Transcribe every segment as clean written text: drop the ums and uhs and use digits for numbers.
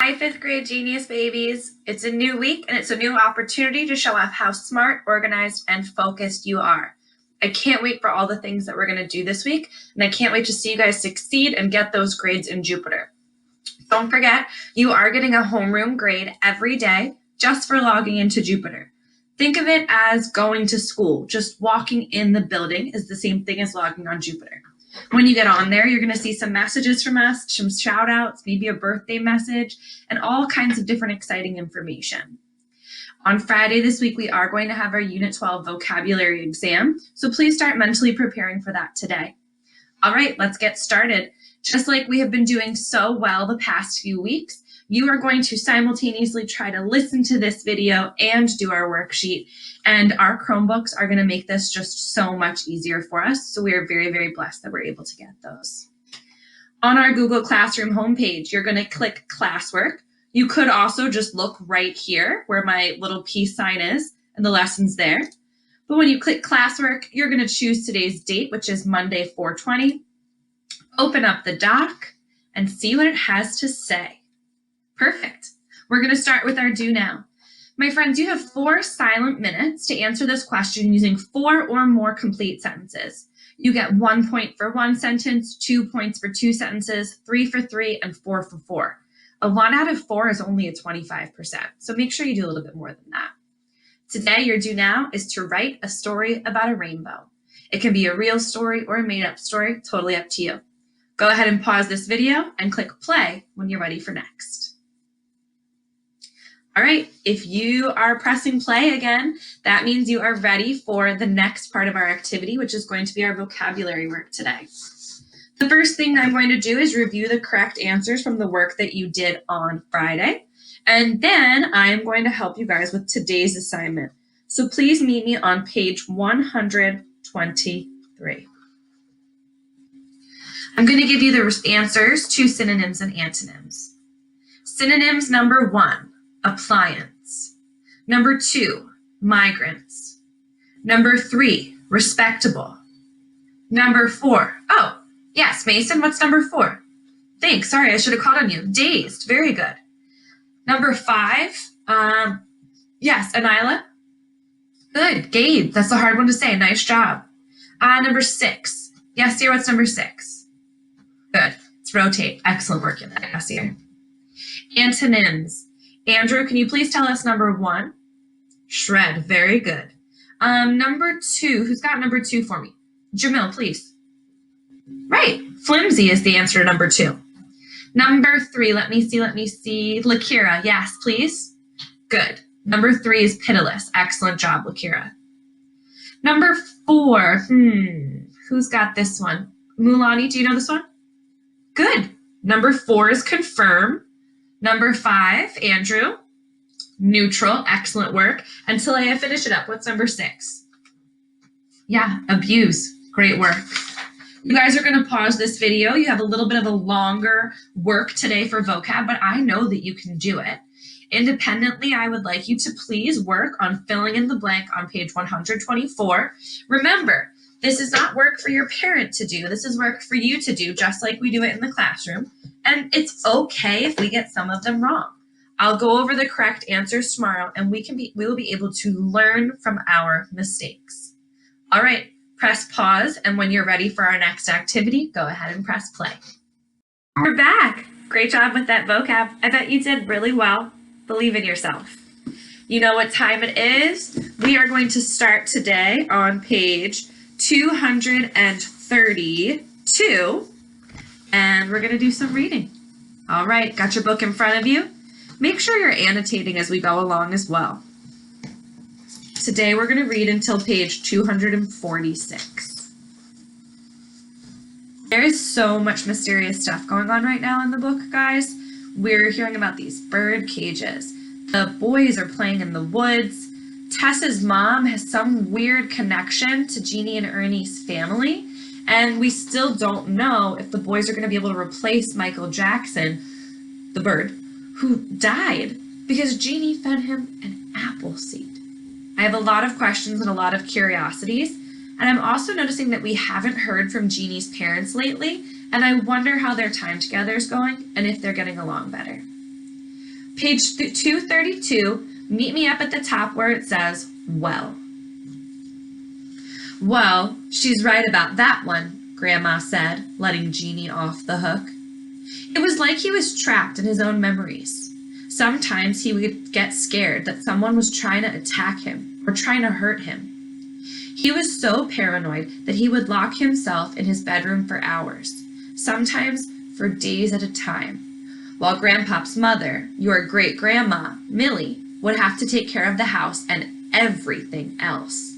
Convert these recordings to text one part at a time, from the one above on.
Hi, 5th grade genius babies. It's a new week and it's a new opportunity to show off how smart, organized, and focused you are. I can't wait for all the things that we're going to do this week, and I can't wait to see you guys succeed and get those grades in Jupiter. Don't forget, you are getting a homeroom grade every day just for logging into Jupiter. Think of it as going to school. Just walking in the building is the same thing as logging on Jupiter. When you get on there, you're going to see some messages from us, some shout outs, maybe a birthday message, and all kinds of different exciting information. On Friday this week, we are going to have our Unit 12 vocabulary exam, so please start mentally preparing for that today. All right, let's get started. Just like we have been doing so well the past few weeks, you are going to simultaneously try to listen to this video and do our worksheet. And our Chromebooks are going to make this just so much easier for us. So we are very, very blessed that we're able to get those. On our Google Classroom homepage, you're going to click Classwork. You could also just look right here where my little peace sign is and the lesson's there. But when you click Classwork, you're going to choose today's date, which is Monday, 4/20. Open up the doc and see what it has to say. Perfect. We're going to start with our do now. My friends, you have 4 silent minutes to answer this question using 4 or more complete sentences. You get 1 point for 1 sentence, 2 points for 2 sentences, 3 for 3, and 4 for 4. A 1 out of 4 is only a 25%, so make sure you do a little bit more than that. Today, your do now is to write a story about a rainbow. It can be a real story or a made-up story, totally up to you. Go ahead and pause this video and click play when you're ready for next. All right, if you are pressing play again, that means you are ready for the next part of our activity, which is going to be our vocabulary work today. The first thing I'm going to do is review the correct answers from the work that you did on Friday. And then I am going to help you guys with today's assignment. So please meet me on page 123. I'm going to give you the answers to synonyms and antonyms. Synonyms number 1. Appliance. Number 2, migrants. Number 3, respectable. Number 4, oh, yes, Mason, what's number 4? Thanks, sorry, I should have called on you. Dazed, very good. Number 5, yes, Anila. Good, Gabe, that's a hard one to say, nice job. Number 6, yes, dear, what's number 6? Good, it's rotate, excellent work in that, yes, dear. Antonyms. Andrew, can you please tell us number 1? Shred, very good. Number 2, who's got number 2 for me? Jamil, please. Right, flimsy is the answer to number 2. Number 3, let me see. Lakira, yes, please. Good. Number 3 is pitiless. Excellent job, Lakira. Number 4, who's got this one? Mulani, do you know this one? Good. Number 4 is confirm. Number 5, Andrew, neutral, excellent work. Until I finish it up, what's number 6? Yeah, abuse, great work. You guys are gonna pause this video. You have a little bit of a longer work today for vocab, but I know that you can do it. Independently, I would like you to please work on filling in the blank on page 124. Remember, this is not work for your parent to do. This is work for you to do, just like we do it in the classroom. And it's okay if we get some of them wrong. I'll go over the correct answers tomorrow, and we will be able to learn from our mistakes. All right, press pause, and when you're ready for our next activity, go ahead and press play. We're back. Great job with that vocab. I bet you did really well. Believe in yourself. You know what time it is? We are going to start today on page 232. And we're going to do some reading. All right, got your book in front of you. Make sure you're annotating as we go along as well. Today we're going to read until page 246. There is so much mysterious stuff going on right now in the book, guys. We're hearing about these bird cages. The boys are playing in the woods. Tessa's mom has some weird connection to Jeannie and Ernie's family. And we still don't know if the boys are going to be able to replace Michael Jackson, the bird, who died because Jeannie fed him an apple seed. I have a lot of questions and a lot of curiosities, and I'm also noticing that we haven't heard from Jeannie's parents lately, and I wonder how their time together is going and if they're getting along better. Page 232, meet me up at the top where it says, well. Well, she's right about that one, Grandma said, letting Jeannie off the hook. It was like he was trapped in his own memories. Sometimes he would get scared that someone was trying to attack him or trying to hurt him. He was so paranoid that he would lock himself in his bedroom for hours, sometimes for days at a time, while Grandpop's mother, your great-grandma, Millie, would have to take care of the house and everything else.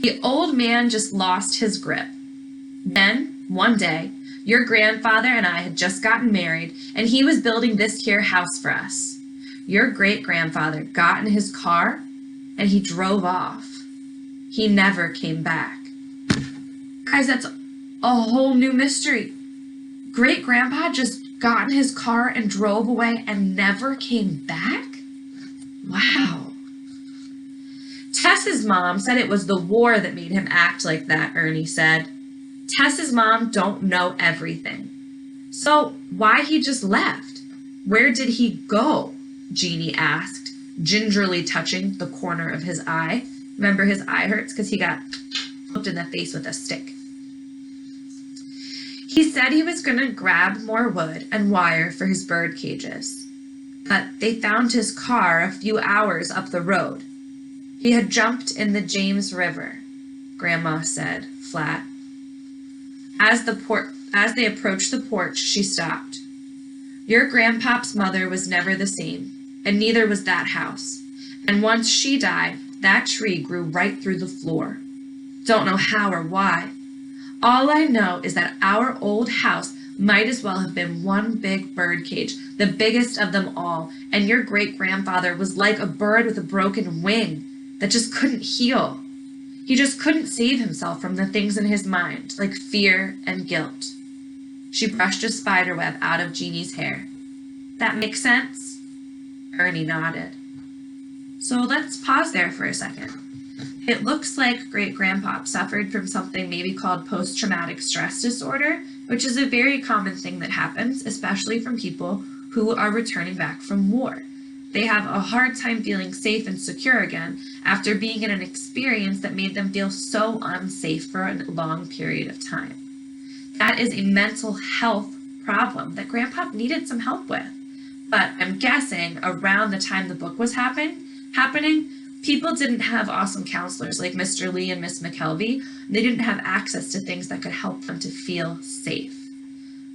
The old man just lost his grip. Then, one day, your grandfather and I had just gotten married, and he was building this here house for us. Your great-grandfather got in his car, and he drove off. He never came back. Guys, that's a whole new mystery. Great-grandpa just got in his car and drove away and never came back? Wow. Tess's mom said it was the war that made him act like that, Ernie said. Tess's mom don't know everything. So why he just left? Where did he go? Jeannie asked, gingerly touching the corner of his eye. Remember his eye hurts because he got poked in the face with a stick. He said he was going to grab more wood and wire for his bird cages. But they found his car a few hours up the road. He had jumped in the James River, Grandma said, flat. As they approached the porch, she stopped. Your grandpop's mother was never the same, and neither was that house. And once she died, that tree grew right through the floor. Don't know how or why. All I know is that our old house might as well have been one big bird cage, the biggest of them all, and your great-grandfather was like a bird with a broken wing that just couldn't heal. He just couldn't save himself from the things in his mind, like fear and guilt. She brushed a spiderweb out of Jeannie's hair. That makes sense? Ernie nodded. So let's pause there for a second. It looks like great-grandpop suffered from something maybe called post-traumatic stress disorder, which is a very common thing that happens, especially from people who are returning back from war. They have a hard time feeling safe and secure again after being in an experience that made them feel so unsafe for a long period of time. That is a mental health problem that Grandpop needed some help with. But I'm guessing around the time the book was happening, people didn't have awesome counselors like Mr. Lee and Miss McKelvey. They didn't have access to things that could help them to feel safe.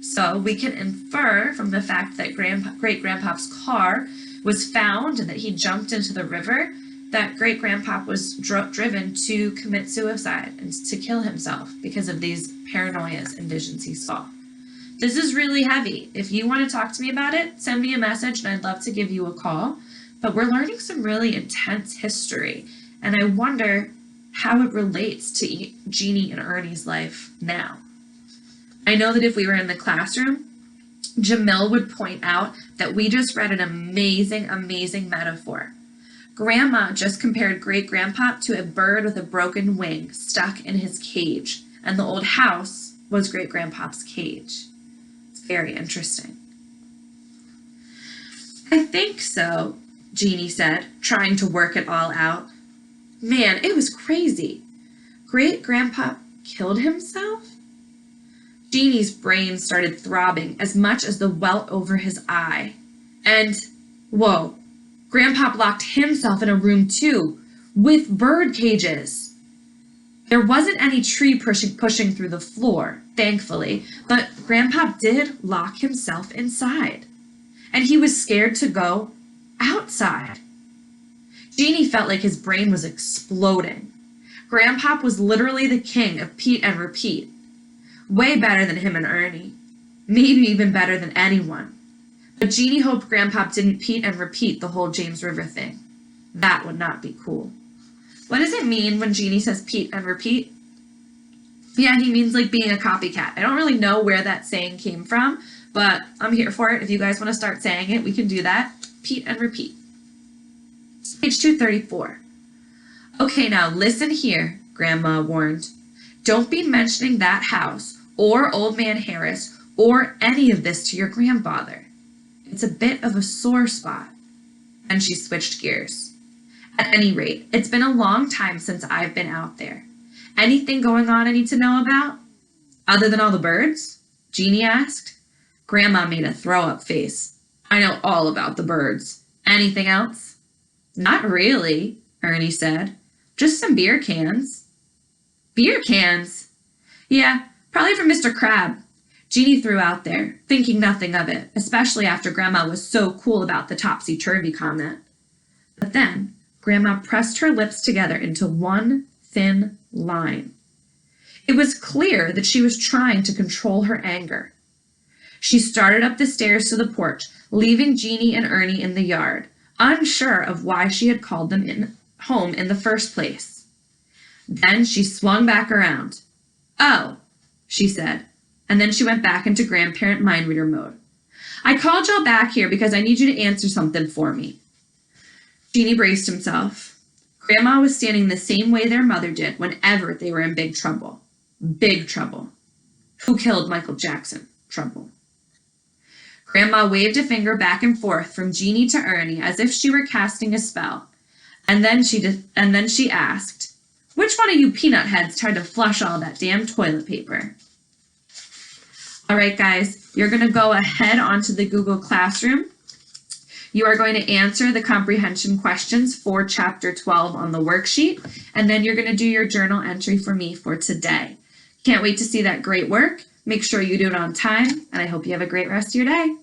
So we can infer from the fact that great-grandpop's car was found and that he jumped into the river, that great-grandpop was driven to commit suicide and to kill himself because of these paranoias and visions he saw. This is really heavy. If you want to talk to me about it, send me a message and I'd love to give you a call. But we're learning some really intense history, and I wonder how it relates to Jeannie and Ernie's life now. I know that if we were in the classroom, Jamil would point out that we just read an amazing, amazing metaphor. Grandma just compared great-grandpop to a bird with a broken wing stuck in his cage, and the old house was great-grandpop's cage. It's very interesting. I think so, Jeannie said, trying to work it all out. Man, it was crazy. Great-grandpa killed himself? Jeannie's brain started throbbing as much as the welt over his eye. And, whoa, Grandpop locked himself in a room too, with bird cages. There wasn't any tree pushing through the floor, thankfully, but Grandpop did lock himself inside. And he was scared to go outside. Jeannie felt like his brain was exploding. Grandpop was literally the king of Pete and repeat. Way better than him and Ernie. Maybe even better than anyone. But Jeannie hoped Grandpop didn't Pete and repeat the whole James River thing. That would not be cool. What does it mean when Jeannie says Pete and repeat? Yeah, he means like being a copycat. I don't really know where that saying came from, but I'm here for it. If you guys want to start saying it, we can do that. Pete and repeat. Page 234. Okay, now listen here, Grandma warned. Don't be mentioning that house or Old Man Harris or any of this to your grandfather. It's a bit of a sore spot. And she switched gears. At any rate, it's been a long time since I've been out there. Anything going on I need to know about? Other than all the birds? Jeannie asked. Grandma made a throw-up face. I know all about the birds. Anything else? Not really, Ernie said. Just some beer cans. Beer cans? Yeah, probably from Mr. Crab. Jeannie threw out there, thinking nothing of it, especially after Grandma was so cool about the topsy-turvy comment. But then, Grandma pressed her lips together into one thin line. It was clear that she was trying to control her anger. She started up the stairs to the porch, leaving Jeannie and Ernie in the yard, unsure of why she had called them home in the first place. Then she swung back around. Oh, she said, and then she went back into grandparent mind reader mode. I called y'all back here because I need you to answer something for me. Jeannie braced himself. Grandma was standing the same way their mother did whenever they were in big trouble. Big trouble. Who killed Michael Jackson? Trouble. Grandma waved a finger back and forth from Jeannie to Ernie as if she were casting a spell. And then she asked, which one of you peanut heads tried to flush all that damn toilet paper? All right, guys, you're going to go ahead onto the Google Classroom. You are going to answer the comprehension questions for Chapter 12 on the worksheet, and then you're going to do your journal entry for me for today. Can't wait to see that great work. Make sure you do it on time, and I hope you have a great rest of your day.